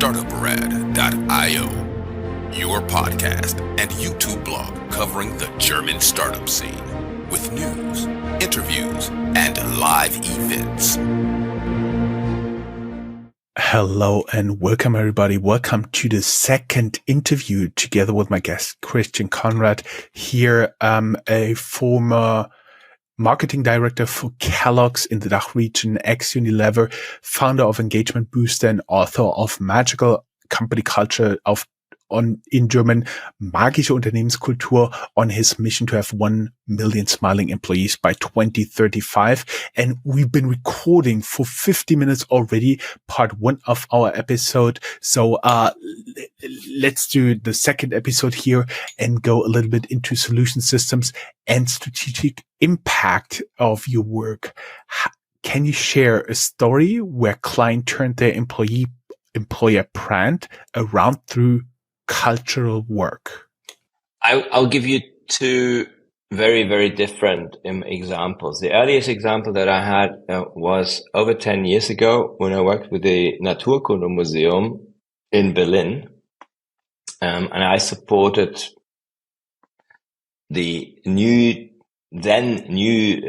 Startuprad.io, your podcast and YouTube blog covering the German startup scene with news, interviews, and live events. Hello and welcome everybody. Welcome to the second interview together with my guest, Christian Conrad. Here, a former marketing director for Kellogg's in the DACH region, ex-Unilever, founder of Engagement Booster and author of Magical Company Culture in German, magische Unternehmenskultur, on his mission to have 1 million smiling employees by 2035. And we've been recording for 50 minutes already, part 1 of our episode. So, let's do the second episode here and go a little bit into solution systems and strategic impact of your work. Can you share a story where client turned their employer brand around through cultural work? I'll give you two very, very different examples. The earliest example that I had was over 10 years ago when I worked with the Naturkundemuseum in Berlin. And I supported the new general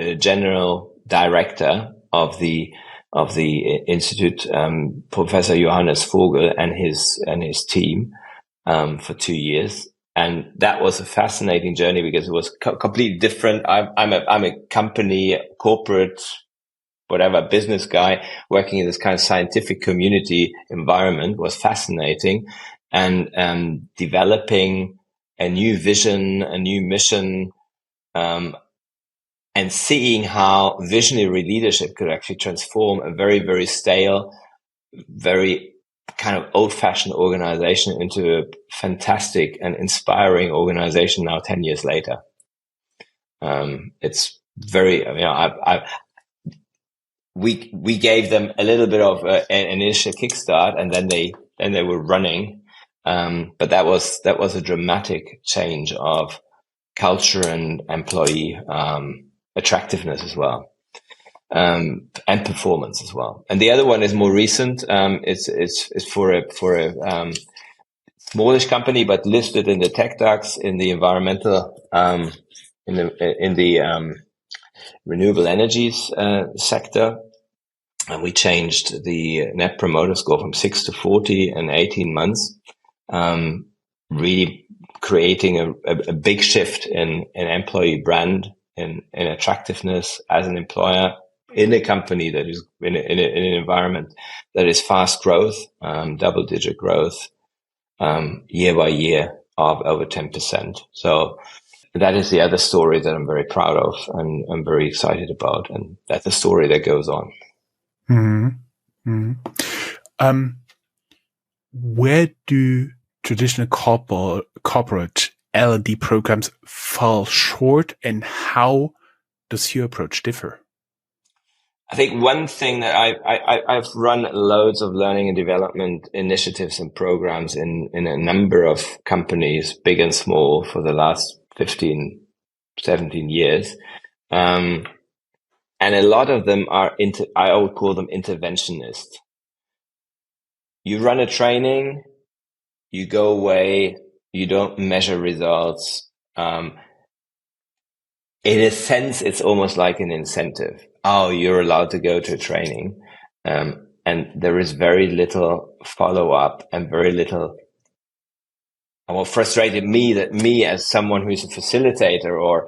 director of the institute, Professor Johannes Vogel and his team. For 2 years. And that was a fascinating journey because it was completely different. I'm a company, corporate, whatever, business guy working in this kind of scientific community environment. Was fascinating, and developing a new vision, a new mission, and seeing how visionary leadership could actually transform a very, very stale, very kind of old-fashioned organization into a fantastic and inspiring organization now 10 years later. It's very, we gave them a little bit of an initial kickstart, and then they were running. But that was a dramatic change of culture and employee attractiveness as well. And performance as well. And the other one is more recent. It's for a smallish company, but listed in the tech DAX in the environmental, in the renewable energies sector. And we changed the net promoter score from 6 to 40 in 18 months. Really creating a big shift in employee brand, in attractiveness as an employer, in a company that is in an environment that is fast growth, double-digit growth, year by year of over 10%. So that is the other story that I'm very proud of and I'm very excited about. And that's a story that goes on. Mm-hmm. Mm-hmm. Where do traditional corporate L&D programs fall short, and how does your approach differ? I think one thing that I've run loads of learning and development initiatives and programs in a number of companies, big and small, for the last 15, 17 years. And a lot of them are, I would call them interventionist. You run a training, you go away, you don't measure results. In a sense, it's almost like an incentive. Oh, you're allowed to go to training. And there is very little follow-up and very little. And what frustrated me, that me as someone who's a facilitator or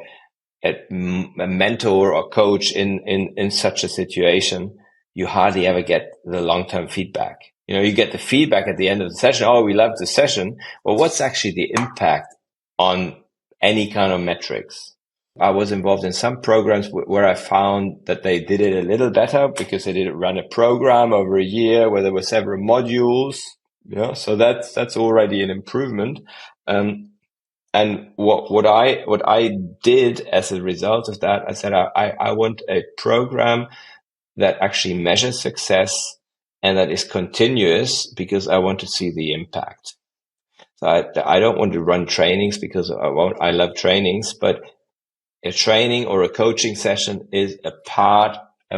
a mentor or coach in such a situation, you hardly ever get the long-term feedback. You know, you get the feedback at the end of the session. Oh, we loved the session. Well, what's actually the impact on any kind of metrics? I was involved in some programs where I found that they did it a little better because they didn't run a program over a year where there were several modules. So that's already an improvement. And what I did as a result of that, I said, I want a program that actually measures success and that is continuous because I want to see the impact. So I don't want to run trainings because I love trainings, but a training or a coaching session is a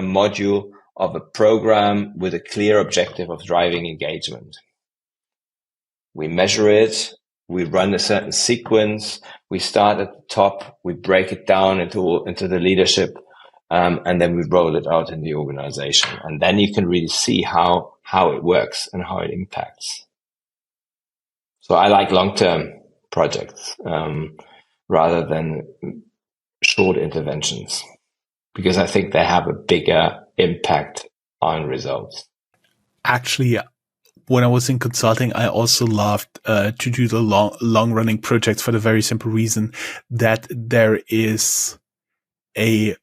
module of a program with a clear objective of driving engagement. we measure it, we run a certain sequence, we start at the top, we break it down into the leadership, and then we roll it out in the organization. And then you can really see how it works and how it impacts. So I like long-term projects rather than short interventions, because I think they have a bigger impact on results. Actually, when I was in consulting, I also loved to do the long running projects for the very simple reason that there is a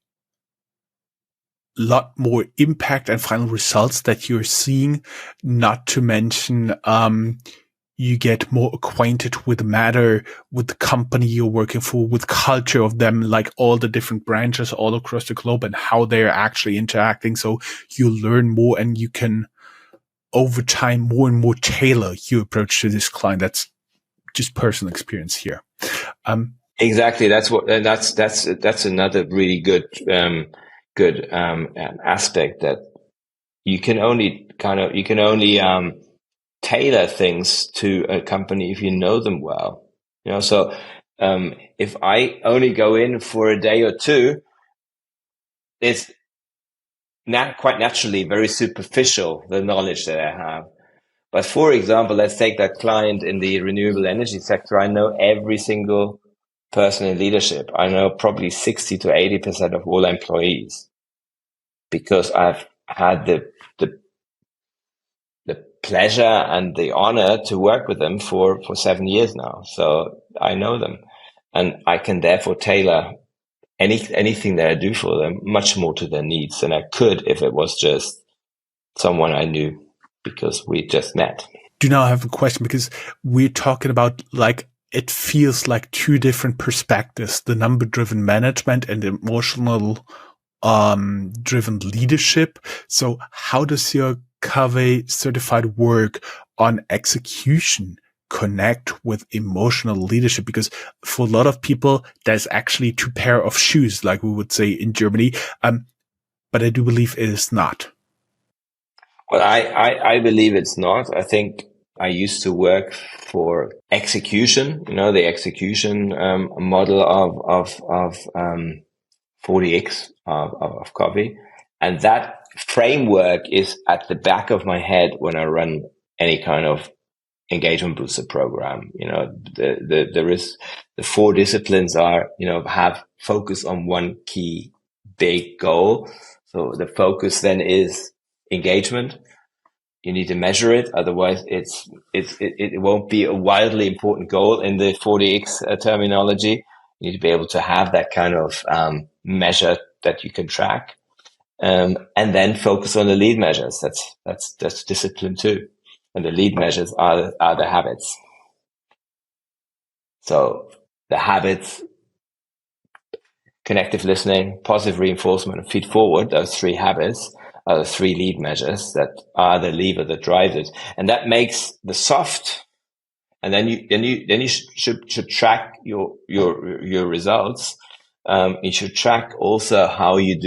lot more impact and final results that you're seeing, not to mention you get more acquainted with the matter, with the company you're working for, with culture of them, like all the different branches all across the globe and how they're actually interacting. So you learn more and you can over time more and more tailor your approach to this client. That's just personal experience here. Exactly. That's another really good aspect, that you can only tailor things to a company if you know them well. So if I only go in for a day or two, it's quite naturally very superficial, the knowledge that I have. But for example, let's take that client in the renewable energy sector. I know every single person in leadership. I know probably 60 to 80% of all employees, because I've had the pleasure and the honor to work with them for 7 years now. So I know them, and I can therefore tailor anything that I do for them much more to their needs than I could if it was just someone I knew because we just met. Do now have a question, because we're talking about, like, it feels like two different perspectives, the number driven management and emotional driven leadership. So how does your CAVE certified work on execution connect with emotional leadership? Because for a lot of people, there's actually two pair of shoes, like we would say in Germany. But I do believe it is not. Well, I believe it's not. I think I used to work for execution, the execution model of 40X of CAVE. And that framework is at the back of my head when I run any kind of engagement booster program. There is the 4 disciplines are, have focus on one key big goal. So the focus then is engagement. You need to measure it, otherwise it won't be a wildly important goal in the 40X terminology. You need to be able to have that kind of measure that you can track, and then focus on the lead measures. That's discipline 2, and the lead measures are the habits. So the habits, connective listening, positive reinforcement, and feed forward. Those 3 habits are the 3 lead measures that are the lever that drives it, and that makes the soft. And then you should track your results. You should track also how you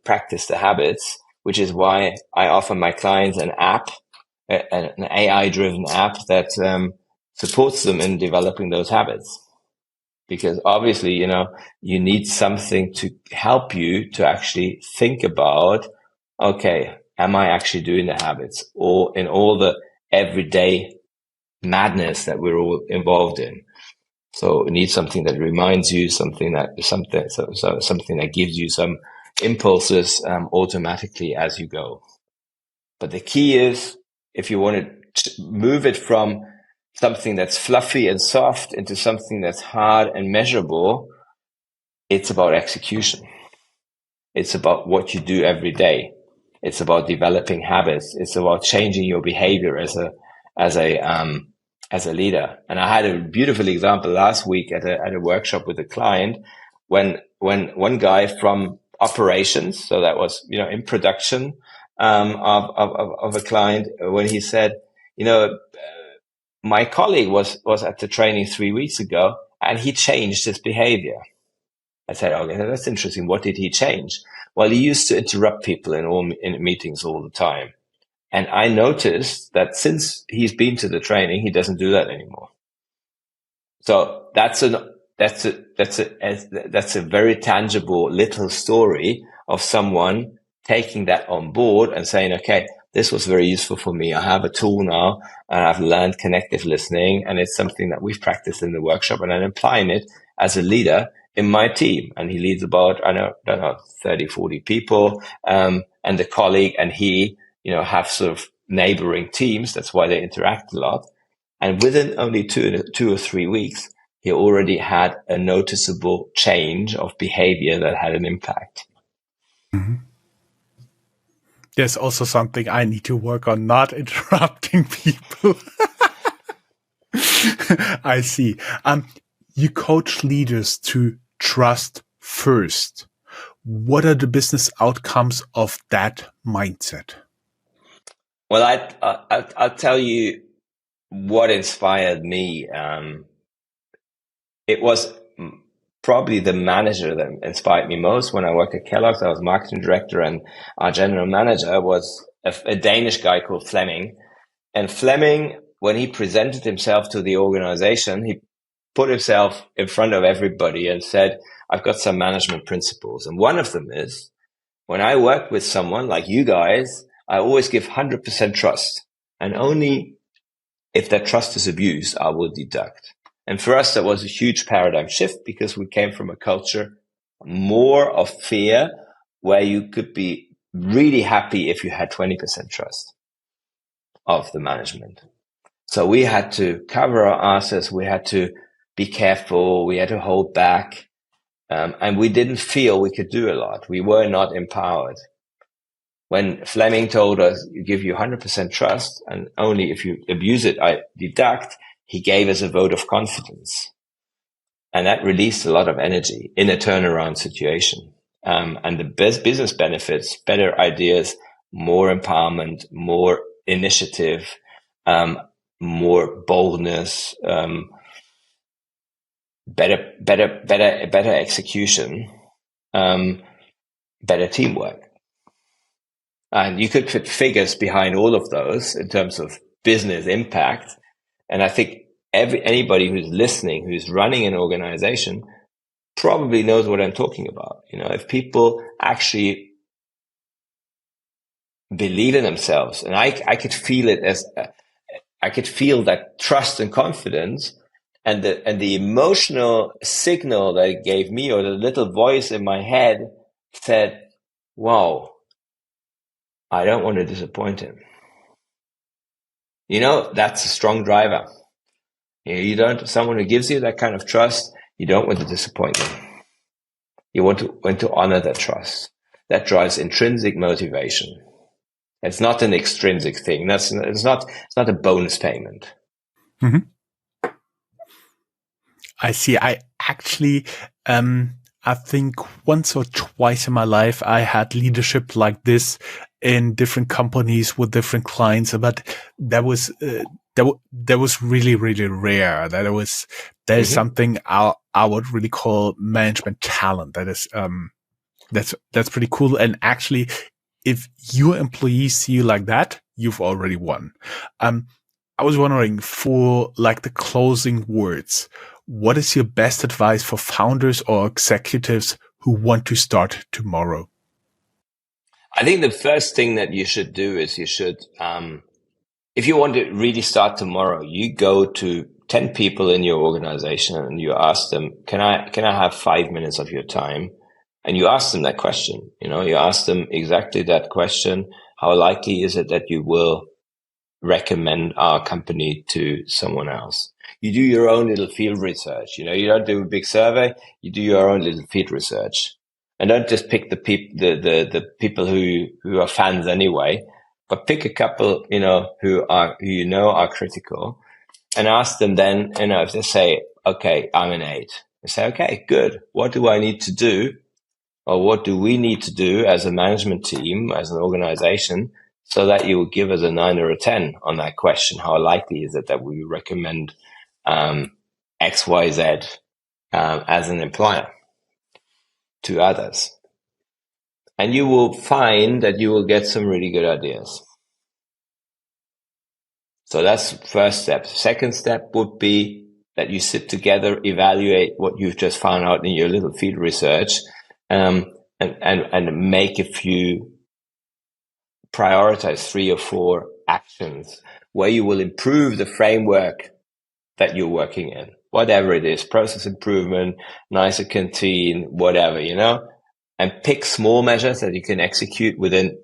practice the habits, which is why I offer my clients an app, an AI-driven app that supports them in developing those habits. Because obviously, you need something to help you to actually think about, okay, am I actually doing the habits, or in all the everyday madness that we're all involved in? So you need something that reminds you, something that gives you some impulses automatically as you go. But the key is, if you want to move it from something that's fluffy and soft into something that's hard and measurable, it's about execution. It's about what you do every day. It's about developing habits. It's about changing your behavior as a leader. And I had a beautiful example last week at a workshop with a client when one guy from operations, so that was, in production, of a client, when he said, my colleague was at the training 3 weeks ago and he changed his behavior. I said, okay, that's interesting. What did he change? Well, he used to interrupt people in meetings all the time. And I noticed that since he's been to the training, he doesn't do that anymore. So that's a very tangible little story of someone taking that on board and saying, okay, this was very useful for me. I have a tool now and I've learned connective listening, and it's something that we've practiced in the workshop, and I'm applying it as a leader in my team. And he leads about, I don't know, 30, 40 people, and the colleague and he, have sort of neighboring teams. That's why they interact a lot. And within only 2 or 3 weeks, he already had a noticeable change of behavior that had an impact. Mm-hmm. There's also something I need to work on, not interrupting people. I see. You coach leaders to trust first. What are the business outcomes of that mindset? Well, I'll tell you what inspired me. It was probably the manager that inspired me most. When I worked at Kellogg's, I was marketing director, and our general manager was a Danish guy called Fleming. And Fleming, when he presented himself to the organization, he put himself in front of everybody and said, I've got some management principles. And one of them is, when I work with someone like you guys, I always give 100% trust. And only if that trust is abused, I will deduct. And for us, that was a huge paradigm shift, because we came from a culture more of fear, where you could be really happy if you had 20% trust of the management. So we had to cover our asses. We had to be careful. We had to hold back. And we didn't feel we could do a lot. We were not empowered. When Fleming told us, you give you 100% trust, and only if you abuse it, I deduct, he gave us a vote of confidence. And that released a lot of energy in a turnaround situation. And the best business benefits, better ideas, more empowerment, more initiative, more boldness, better execution, better teamwork. And you could put figures behind all of those in terms of business impact. And I think anybody who's listening, who's running an organization, probably knows what I'm talking about. If people actually believe in themselves, and I could feel it I could feel that trust and confidence, and the emotional signal that it gave me, or the little voice in my head said, wow, I don't want to disappoint him. That's a strong driver. Someone who gives you that kind of trust, you don't want to disappoint them. You want to honor that trust. That drives intrinsic motivation. It's not an extrinsic thing. It's not a bonus payment. Mm-hmm. I see. I actually, I think once or twice in my life, I had leadership like this in different companies with different clients, but that was really, really rare. There's mm-hmm. something I would really call management talent. That is, that's pretty cool. And actually, if your employees see you like that, you've already won. I was wondering, for like the closing words, what is your best advice for founders or executives who want to start tomorrow? I think the first thing that you should do is if you want to really start tomorrow, you go to 10 people in your organization and you ask them, can I have 5 minutes of your time? And you ask them that question. You ask them exactly that question. How likely is it that you will recommend our company to someone else? You do your own little field research. You don't do a big survey. You do your own little field research, and don't just pick the people who are fans anyway, but pick a couple, who are critical, and ask them then, if they say, okay, I'm an 8, they say, okay, good. What do I need to do? Or what do we need to do as a management team, as an organization, so that you will give us a 9 or a 10 on that question? How likely is it that we recommend XYZ as an employer to others? And you will find that you will get some really good ideas. So that's first step. Second step would be that you sit together, evaluate what you've just found out in your little field research, and make a few, prioritize 3 or 4 actions where you will improve the framework that you're working in, whatever it is, process improvement, nicer canteen, whatever, and pick small measures that you can execute within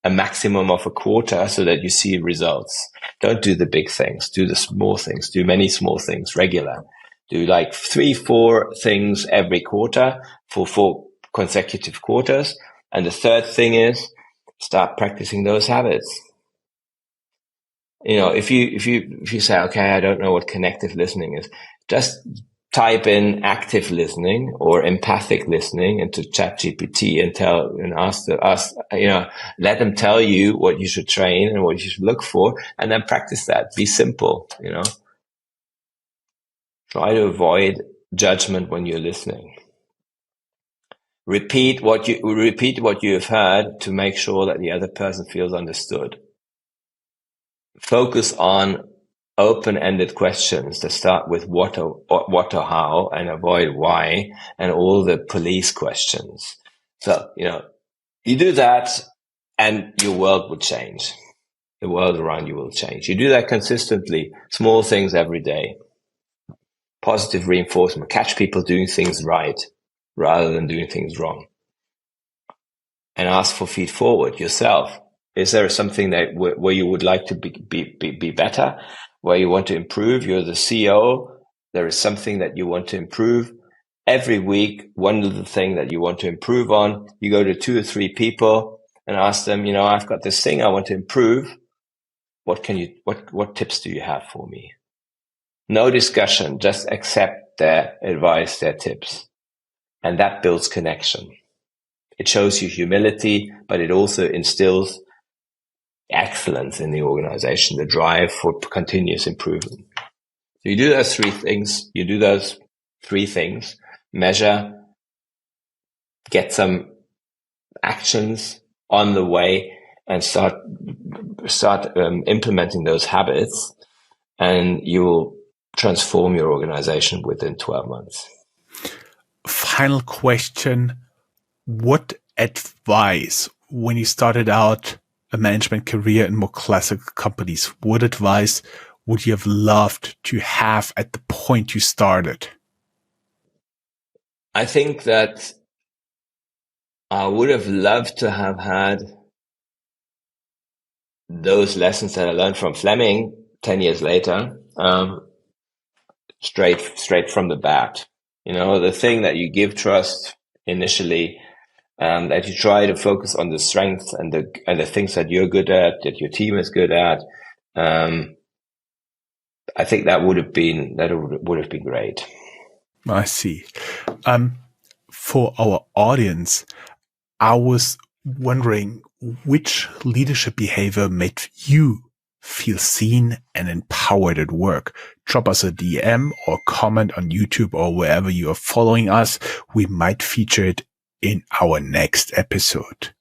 a maximum of a quarter so that you see results. Don't do the big things, do the small things, do many small things, regular. Do like 3, 4 things every quarter for 4 consecutive quarters. And the third thing is start practicing those habits. If you say, okay, I don't know what connective listening is, just type in active listening or empathic listening into ChatGPT and ask, let them tell you what you should train and what you should look for, and then practice that. Be simple, Try to avoid judgment when you're listening. Repeat what you have heard to make sure that the other person feels understood. Focus on open-ended questions that start with what or how and avoid why and all the police questions. So, you do that and your world will change. The world around you will change. You do that consistently, small things every day. Positive reinforcement. Catch people doing things right rather than doing things wrong. And ask for feed forward yourself. Is there something that where you would like to be better, where you want to improve? You're the CEO. There is something that you want to improve. Every week, one little thing that you want to improve on, you go to 2 or 3 people and ask them, I've got this thing I want to improve. What tips do you have for me? No discussion, just accept their advice, their tips. And that builds connection. It shows you humility, but it also instills excellence in the organization, the drive for continuous improvement. So you do those 3 things. Measure, get some actions on the way, and start implementing those habits, and you will transform your organization within 12 months. Final question. What advice, when you started out a management career in more classical companies, what advice would you have loved to have at the point you started? I think that I would have loved to have had those lessons that I learned from Fleming 10 years later, straight from the bat. The thing that you give trust initially, that you try to focus on the strengths and the things that you're good at, that your team is good at. I think that would have been great. I see. For our audience, I was wondering which leadership behavior made you feel seen and empowered at work. Drop us a DM or comment on YouTube or wherever you are following us. We might feature it in our next episode.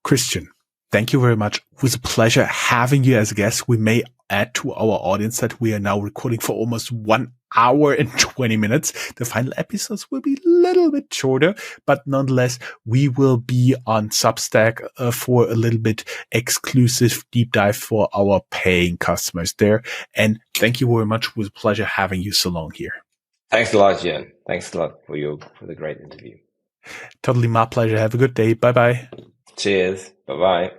Christian, thank you very much. It was a pleasure having you as a guest. We may add to our audience that we are now recording for almost 1 hour and 20 minutes. The final episodes will be a little bit shorter, but nonetheless, we will be on Substack for a little bit exclusive deep dive for our paying customers there. And thank you very much. It was a pleasure having you so long here. Thanks a lot, Jen. Thanks a lot for the great interview. Totally my pleasure. Have a good day. Bye-bye. Cheers. Bye-bye.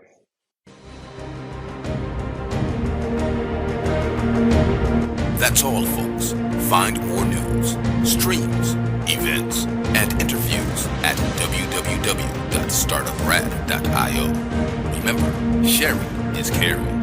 That's all, folks. Find more news, streams, events, and interviews at www.startuprad.io. Remember, sharing is caring.